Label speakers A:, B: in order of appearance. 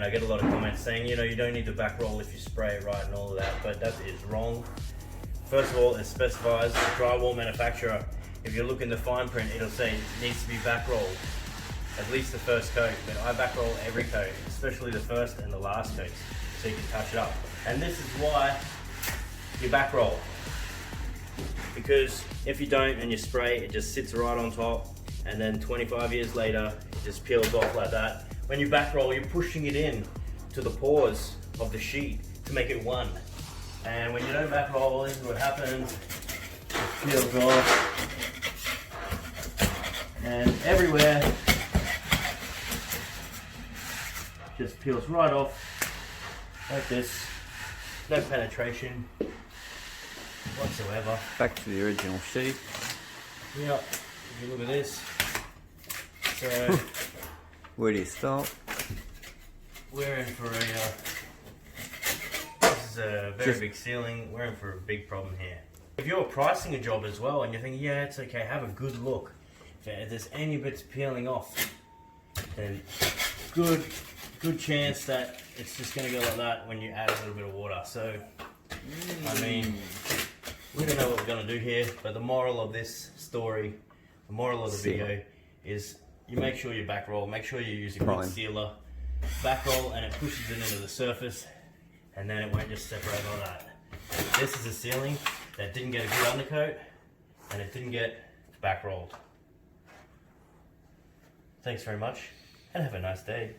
A: I get a lot of comments saying, you know, you don't need the back roll if you spray it right and all of that, but that is wrong. First of all, it specifies the drywall manufacturer. If you look in the fine print, it'll say it needs to be back rolled, at least the first coat, but I back roll every coat, especially the first and the last coats, so you can touch it up. And this is why you back roll, because if you don't and you spray, it just sits right on top, and then 25 years later, it just peels off like that. When you back roll, you're pushing it in to the pores of the sheet to make it one. And when you don't back roll, this is what happens. It peels off. And everywhere, just peels right off like this. No penetration whatsoever.
B: Back to the original sheet.
A: Yeah, if you look at this. So
B: Where do you start?
A: we're in for this is a very big ceiling. We're in for a big problem here. If you're pricing a job as well and you're thinking, yeah, it's okay, have a good look. If there's any bits peeling off, then good chance that it's just going to go like that when you add a little bit of water. So, I mean, we don't know what we're going to do here, but the moral of this story, the moral of the video is you make sure you back roll, make sure you use a good sealer, back roll, and it pushes it into the surface, and then it won't just separate like that. This is a ceiling that didn't get a good undercoat, and it didn't get back rolled. Thanks very much, and have a nice day.